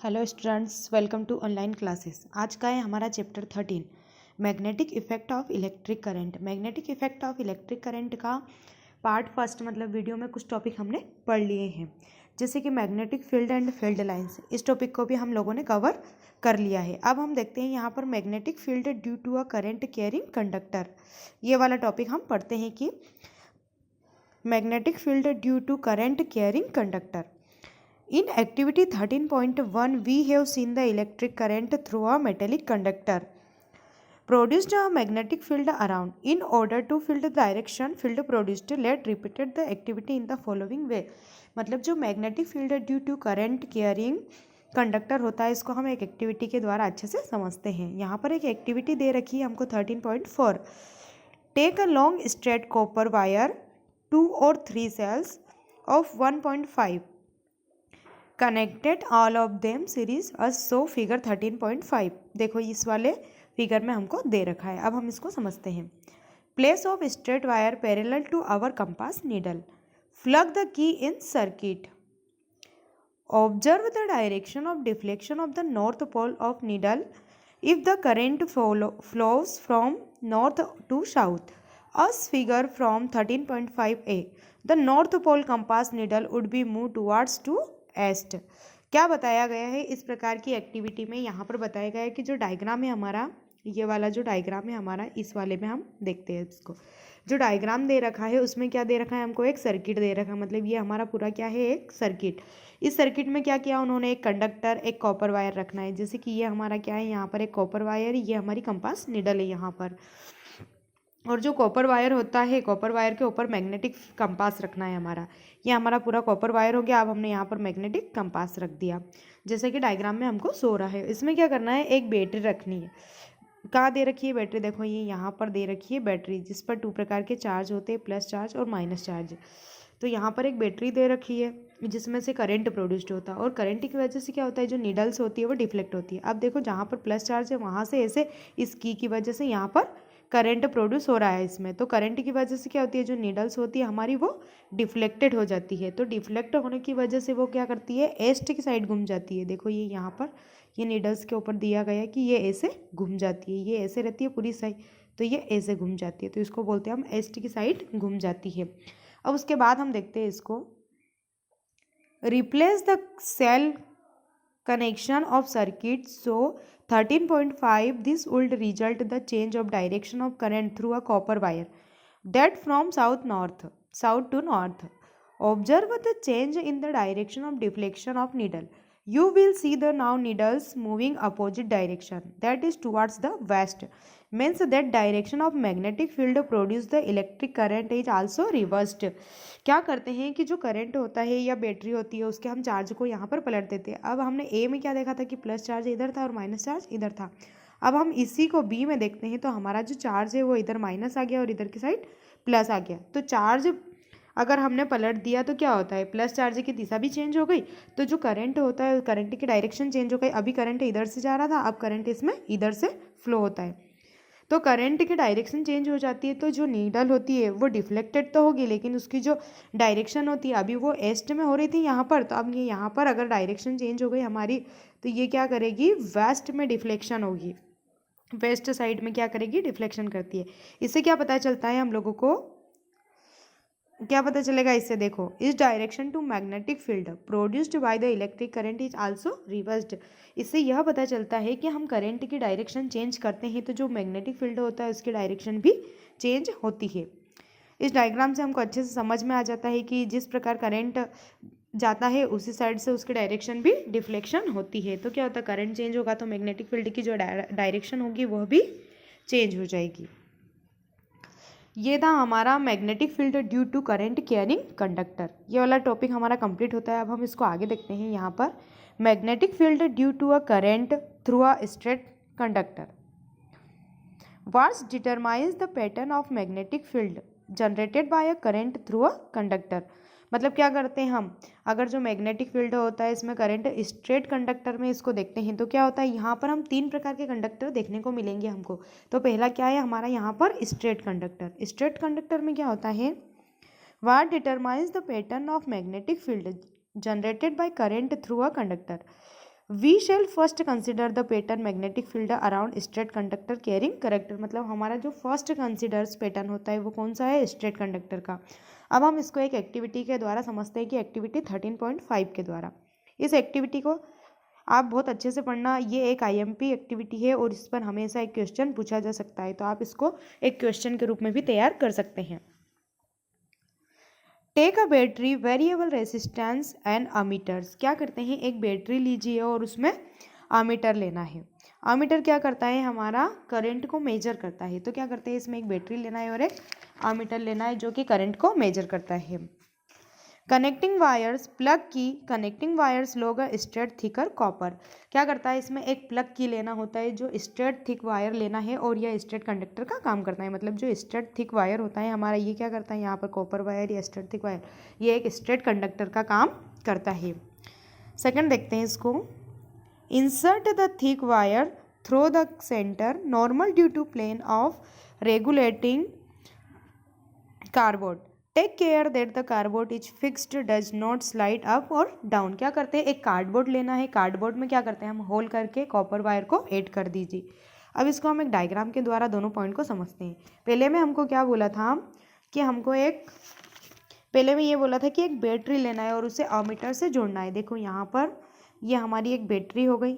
Hello students, welcome to online classes. आज का है हमारा chapter 13 magnetic effect of electric current. Magnetic effect of electric current का part first मतलब video में कुछ टॉपिक हमने पढ़ लिए हैं, जैसे कि magnetic field and field lines. इस टॉपिक को भी हम लोगों ने कवर कर लिया है। अब हम देखते हैं यहाँ पर magnetic field due to a current carrying conductor. ये वाला टॉपिक हम पढ़ते हैं कि magnetic field due to current carrying conductor. In activity 13.1, we have seen the electric current through a metallic conductor produced a magnetic field around. In order to fill the direction field produced, let repeated the activity in the following way. मतलब जो magnetic field due to current carrying conductor होता है, इसको हम एक activity के द्वारा अच्छे से समझते हैं। यहाँ पर एक एक्टिविटी दे रखी है हमको 13.4। Take a long straight copper wire 2 or 3 cells of 1.5 connected all of them series as so figure 13.5। देखो इस वाले फिगर में हमको दे रखा है। अब हम इसको समझते हैं। Place of straight wire parallel to our compass needle, plug the key in circuit, observe the direction of deflection of the north pole of needle if the current flows from north to south as figure from 13.5a। The north pole compass needle would be move towards to east. क्या बताया गया है इस प्रकार की activity में? यहाँ पर बताया गया है कि जो डायग्राम है हमारा, ये वाला जो डायग्राम है हमारा, इस वाले में हम देखते हैं इसको। जो डायग्राम दे रखा है उसमें क्या दे रखा है हमको? एक सर्किट दे रखा है। मतलब ये हमारा पूरा क्या है? एक सर्किट। इस सर्किट में क्या किया उन्होंने? एक कंडक्टर, एक कॉपर वायर रखना है। जैसे कि ये हमारा क्या है, यहाँ पर एक कॉपर वायर, ये हमारी कंपास निडल है यहाँ पर। और जो कॉपर वायर होता है, कॉपर वायर के ऊपर मैग्नेटिक कंपास रखना है हमारा। ये हमारा पूरा कॉपर वायर हो गया। अब हमने यहाँ पर मैग्नेटिक कंपास रख दिया, जैसे कि डायग्राम में हमको शो रहा है। इसमें क्या करना है? एक बैटरी रखनी है। कहाँ दे रखी है बैटरी? देखो ये यहाँ पर दे रखी है बैटरी, जिस पर 2 प्रकार के चार्ज होते हैं, प्लस चार्ज और माइनस चार्ज। तो यहाँ पर एक बैटरी दे रखी है जिसमें से करंट प्रोड्यूस्ड होता है, और करंट की वजह से क्या होता है, जो नीडल्स होती है वो डिफ्लेक्ट होती है। अब देखो जहाँ पर प्लस चार्ज है वहाँ से ऐसे इस की वजह से यहाँ पर करंट प्रोड्यूस हो रहा है इसमें। तो करंट की वजह से क्या होती है, जो नीडल्स होती है हमारी वो डिफ्लेक्टेड हो जाती है। तो डिफ्लेक्ट होने की वजह से वो क्या करती है, ईस्ट की साइड घूम जाती है। देखो ये यहाँ पर ये नीडल्स के ऊपर दिया गया है कि ये ऐसे घूम जाती है, ये ऐसे रहती है पूरी साइड, तो ये ऐसे घूम जाती है। तो इसको बोलते हैं हम ईस्ट की साइड घूम जाती है। अब उसके बाद हम देखते हैं इसको, replace the cell connection of circuit. So 13.5, this would result the change of direction of current through a copper wire that from south to north. Observe the change in the direction of deflection of needle. You will see the now needles moving opposite direction, that is towards the west. Means that direction of magnetic field produce the electric current is also reversed. क्या करते हैं कि जो current होता है या battery होती है उसके हम चार्ज को यहाँ पर पलट देते हैं। अब हमने ए में क्या देखा था कि प्लस चार्ज इधर था और माइनस चार्ज इधर था। अब हम इसी को बी में देखते हैं तो हमारा जो चार्ज है वो इधर माइनस आ गया और इधर की साइड प्लस आ गया। तो चार्ज अगर हमने पलट दिया तो क्या होता है, प्लस चार्ज की दिशा भी चेंज हो गई, तो जो करंट होता है करंट की डायरेक्शन चेंज हो गई। अभी करंट इधर से जा रहा था, अब करंट इसमें इधर से फ्लो होता है। तो करंट की डायरेक्शन चेंज हो जाती है, तो जो नीडल होती है वो डिफ्लेक्टेड तो होगी, लेकिन उसकी जो डायरेक्शन होती है, अभी वो ईस्ट में हो रही थी यहाँ पर, तो अब ये यहाँ पर अगर डायरेक्शन चेंज हो गई हमारी, तो ये क्या करेगी, वेस्ट में डिफ्लेक्शन होगी। वेस्ट साइड में क्या करेगी, डिफ्लेक्शन करती है। इससे क्या पता चलता है हम लोगों को, क्या पता चलेगा इससे? देखो, इस direction to magnetic field produced by the electric current is also reversed. इससे यह पता चलता है कि हम करंट की डायरेक्शन चेंज करते हैं तो जो मैग्नेटिक फील्ड होता है उसकी डायरेक्शन भी चेंज होती है। इस डायग्राम से हमको अच्छे से समझ में आ जाता है कि जिस प्रकार करंट जाता है उसी साइड से उसकी डायरेक्शन भी डिफ्लेक्शन होती है। तो क्या होता है, करंट चेंज होगा तो मैग्नेटिक फील्ड की जो डायरेक्शन होगी वह भी चेंज हो जाएगी। ये था हमारा magnetic field due to current carrying conductor. ये वाला टॉपिक हमारा कंप्लीट होता है। अब हम इसको आगे देखते हैं। यहाँ पर magnetic field due to a current through a straight conductor. What's determines the pattern of magnetic field generated by a current through a conductor. मतलब क्या करते हैं हम, अगर जो मैग्नेटिक फील्ड होता है इसमें करंट स्ट्रेट कंडक्टर में इसको देखते हैं तो क्या होता है, यहाँ पर हम 3 प्रकार के कंडक्टर देखने को मिलेंगे हमको। तो पहला क्या है हमारा यहाँ पर स्ट्रेट कंडक्टर। स्ट्रेट कंडक्टर में क्या होता है, what determines the pattern of magnetic field generated by current through a conductor. We shall first consider the pattern magnetic field around straight conductor carrying character, मतलब हमारा जो फर्स्ट कंसिडर्स पैटर्न होता है वो कौन सा है, स्ट्रेट कंडक्टर का। अब हम इसको एक एक्टिविटी के द्वारा समझते हैं कि एक्टिविटी 13.5 के द्वारा। इस एक्टिविटी को आप बहुत अच्छे से पढ़ना, ये एक आईएमपी एक्टिविटी है और इस पर हमेशा एक क्वेश्चन पूछा जा सकता है, तो आप इसको एक क्वेश्चन के रूप में भी तैयार कर सकते हैं। Take a battery, variable resistance and ammeters. क्या करते हैं, एक बैटरी लीजिए और उसमें अमीटर लेना है। अमीटर क्या करता है, हमारा करंट को मेजर करता है। तो क्या करते हैं, इसमें एक बैटरी लेना है और एक अमीटर लेना है जो कि करंट को मेजर करता है। कनेक्टिंग वायर्स, प्लग की कनेक्टिंग वायर्स लोग स्ट्रेट थिकर कॉपर। क्या करता है, इसमें एक प्लग की लेना होता है जो स्ट्रेट थिक वायर लेना है और यह स्ट्रेट कंडक्टर का काम करता है। मतलब जो स्ट्रेट थिक वायर होता है हमारा, ये क्या करता है, यहाँ पर कॉपर वायर या स्ट्रेट थिक वायर, ये एक स्ट्रेट कंडक्टर का काम करता है। सेकंड देखते हैं इसको। Insert the thick wire through the centre normal due to plane of regulating cardboard. Take care that the cardboard is fixed, does not slide up और डाउन। क्या करते हैं, एक कार्डबोर्ड लेना है, कार्डबोर्ड में क्या करते हैं हम होल करके कॉपर वायर को ऐड कर दीजिए। अब इसको हम एक डायग्राम के द्वारा दोनों पॉइंट को समझते हैं। पहले में हमको क्या बोला था कि हमको पहले में ये बोला था कि एक बैटरी लेना है और उसे अमीटर से जोड़ना है। देखो यहाँ पर ये हमारी एक बैटरी हो गई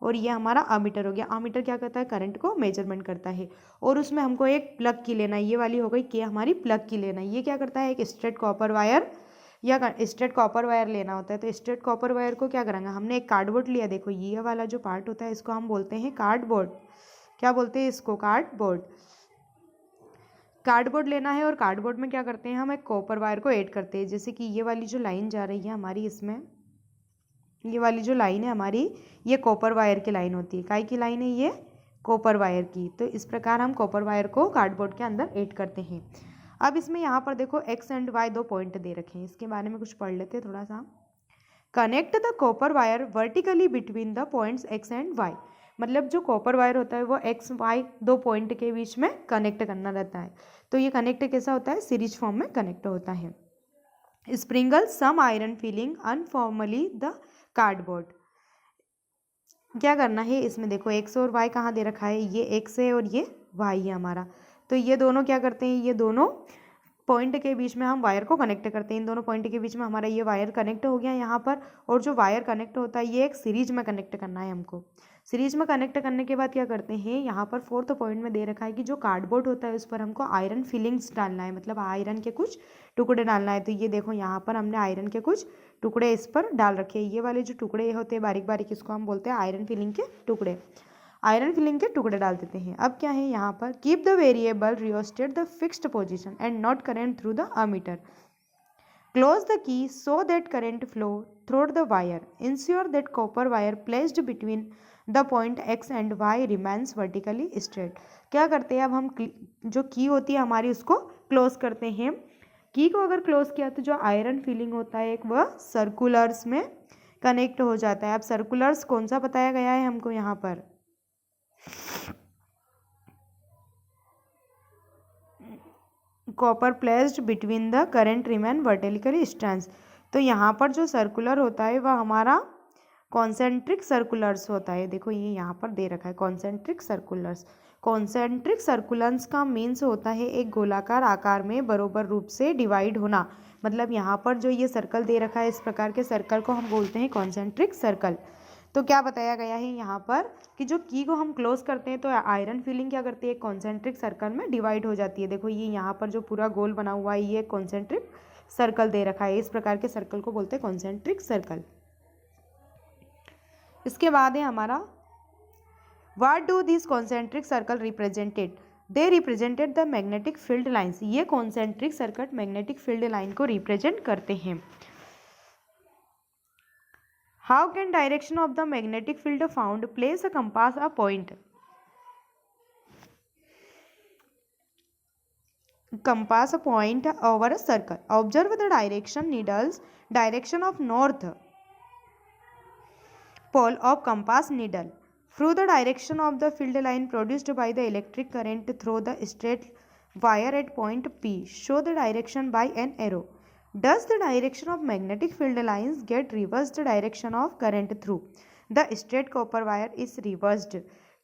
और ये हमारा अमीटर हो गया। अमीटर क्या करता है, करंट को मेजरमेंट करता है। और उसमें हमको एक प्लग की लेना है, ये वाली हो गई कि हमारी प्लग की लेना है। ये क्या करता है, एक स्ट्रेट कॉपर वायर या स्ट्रेट कॉपर वायर लेना होता है। तो स्ट्रेट कॉपर वायर को क्या करेंगे, हमने एक कार्डबोर्ड लिया। देखो ये वाला जो पार्ट होता है इसको हम बोलते हैं कार्डबोर्ड। क्या बोलते हैं इसको, कार्डबोर्ड। कार्डबोर्ड लेना है और कार्डबोर्ड में क्या करते हैं, हम एक कॉपर वायर को ऐड करते हैं। जैसे कि ये वाली जो लाइन जा रही है हमारी, इसमें ये वाली जो लाइन है हमारी, ये कॉपर वायर की लाइन होती है। काय की लाइन है ये, कॉपर वायर की। तो इस प्रकार हम कॉपर वायर को कार्डबोर्ड के अंदर ऐड करते हैं। अब इसमें यहाँ पर देखो एक्स एंड वाई दो पॉइंट दे रखे हैं, इसके बारे में कुछ पढ़ लेते हैं थोड़ा सा। Connect the copper wire vertically between the points X and Y. मतलब जो कॉपर वायर होता है वो एक्स वाई दो पॉइंट के बीच में कनेक्ट करना रहता है। तो ये कनेक्ट कैसा होता है, सीरीज फॉर्म में कनेक्ट होता है। स्प्रिंगल सम आयरन फिलिंग अनफॉर्मली द कार्डबोर्ड। क्या करना है, इसमें देखो एक्स और वाई कहाँ दे रखा है, ये एक्स है और ये वाई है हमारा। तो ये दोनों क्या करते हैं, ये दोनों पॉइंट के बीच में हम वायर को कनेक्ट करते हैं। इन दोनों पॉइंट के बीच में हमारा ये वायर कनेक्ट हो गया यहाँ पर। और जो वायर कनेक्ट होता है ये एक सीरीज में कनेक्ट करना है हमको। सीरीज में कनेक्ट करने के बाद क्या करते हैं, यहाँ पर फोर्थ पॉइंट में दे रखा है कि जो कार्डबोर्ड होता है उस पर हमको आयरन फिलिंग्स डालना है, मतलब आयरन के कुछ टुकड़े डालना है। तो ये देखो यहाँ पर हमने आयरन के कुछ टुकड़े इस पर डाल रखे हैं। ये वाले जो टुकड़े होते हैं बारीक बारीक, इसको हम बोलते हैं आयरन फिलिंग के टुकड़े। आयरन फिलिंग के टुकड़े डाल देते हैं। अब क्या है यहाँ पर, keep the variable rheostat the fixed position and not current through the ammeter. Close the key so that current flow through the wire. Ensure that copper wire placed between the point X and Y remains vertically straight. क्या करते हैं, अब हम जो की होती है हमारी उसको क्लोज करते हैं। की को अगर क्लोज किया तो जो आयरन फिलिंग होता है एक, वह सर्कुलर्स में कनेक्ट हो जाता है। अब सर्कुलर्स कौन सा बताया गया है हमको यहाँ पर, copper placed between the current remain vertically strength. तो यहाँ पर जो सर्कुलर होता है वह हमारा कॉन्सेंट्रिक सर्कुलर्स होता है। देखो ये यहाँ पर दे रखा है कॉन्सेंट्रिक सर्कुलर्स। कॉन्सेंट्रिक सर्कुलेंस का मीन्स होता है एक गोलाकार आकार में बराबर रूप से डिवाइड होना। मतलब यहाँ पर जो ये सर्कल दे रखा है इस प्रकार के सर्कल को हम बोलते हैं कॉन्सेंट्रिक सर्कल। तो क्या बताया गया है यहाँ पर कि जो की को हम क्लोज करते हैं तो आयरन फिलिंग क्या करती है, कॉन्सेंट्रिक सर्कल में डिवाइड हो जाती है। देखो ये यहाँ पर जो पूरा गोल बना हुआ है ये कॉन्सेंट्रिक सर्कल दे रखा है। इस प्रकार के सर्कल को बोलते हैं कॉन्सेंट्रिक सर्कल। इसके बाद है हमारा What do these concentric circle represented? They represented the magnetic field lines. ये concentric circuit magnetic field line को represent करते हैं। How can direction of the magnetic field found? Place a compass a point. Compass a point over a circle. Observe the direction of north pole of compass needle. Through the direction of the field line produced by the electric current through the straight wire at point P. Show the direction by an arrow. Does the direction of magnetic field lines get reversed direction of current through? The straight copper wire is reversed.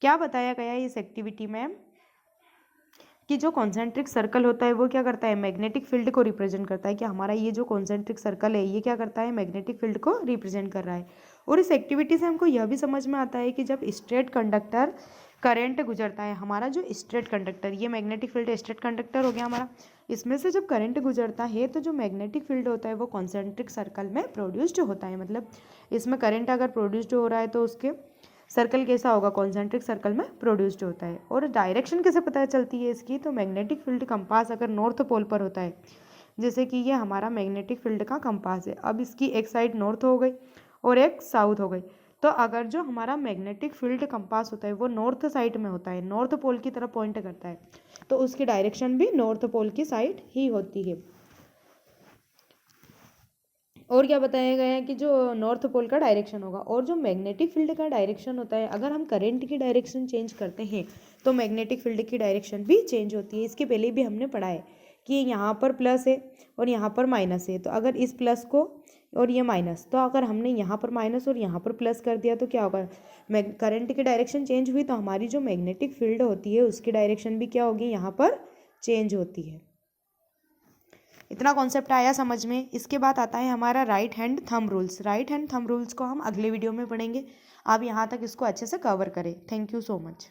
क्या बताया गया है इस activity में कि जो concentric circle होता है वो क्या करता है, मैग्नेटिक फील्ड को रिप्रेजेंट करता है। कि हमारा ये जो कॉन्सेंट्रिक सर्कल है ये क्या करता है, मैग्नेटिक फील्ड को रिप्रेजेंट कर रहा है। और इस एक्टिविटी से हमको यह भी समझ में आता है कि जब स्ट्रेट कंडक्टर करंट गुजरता है, हमारा जो स्ट्रेट कंडक्टर, ये मैग्नेटिक फील्ड स्ट्रेट कंडक्टर हो गया हमारा, इसमें से जब करंट गुजरता है तो जो मैग्नेटिक फील्ड होता है वो कॉन्सेंट्रिक सर्कल में प्रोड्यूस्ड होता है। मतलब इसमें करंट अगर प्रोड्यूस्ड हो रहा है तो उसके सर्कल कैसा होगा, कॉन्सेंट्रिक सर्कल में प्रोड्यूस्ड होता है। और डायरेक्शन कैसे पता चलती है इसकी, तो मैग्नेटिक फील्ड कंपास अगर नॉर्थ पोल पर होता है, जैसे कि ये हमारा मैग्नेटिक फील्ड का कंपास है, अब इसकी एक साइड नॉर्थ हो गई और एक साउथ हो गई, तो अगर जो हमारा मैग्नेटिक फील्ड कंपास होता है वो नॉर्थ साइड में होता है, नॉर्थ पोल की तरफ पॉइंट करता है, तो उसकी डायरेक्शन भी नॉर्थ पोल की साइड ही होती है। और क्या बताया गया है कि जो नॉर्थ पोल का डायरेक्शन होगा, और जो मैग्नेटिक फील्ड का डायरेक्शन होता है, अगर हम करंट की डायरेक्शन चेंज करते हैं तो मैग्नेटिक फील्ड की डायरेक्शन भी चेंज होती है। इसके पहले भी हमने पढ़ा है कि यहाँ पर प्लस है और यहाँ पर माइनस है, तो अगर इस प्लस को और ये माइनस, तो अगर हमने यहाँ पर माइनस और यहाँ पर प्लस कर दिया तो क्या होगा, करंट की डायरेक्शन चेंज हुई तो हमारी जो मैग्नेटिक फील्ड होती है उसकी डायरेक्शन भी क्या होगी, यहाँ पर चेंज होती है। इतना कॉन्सेप्ट आया समझ में। इसके बाद आता है हमारा right hand thumb rules. Right hand thumb rules को हम अगले वीडियो में पढ़ेंगे। आप यहाँ तक इसको अच्छे से कवर करें। Thank you so much.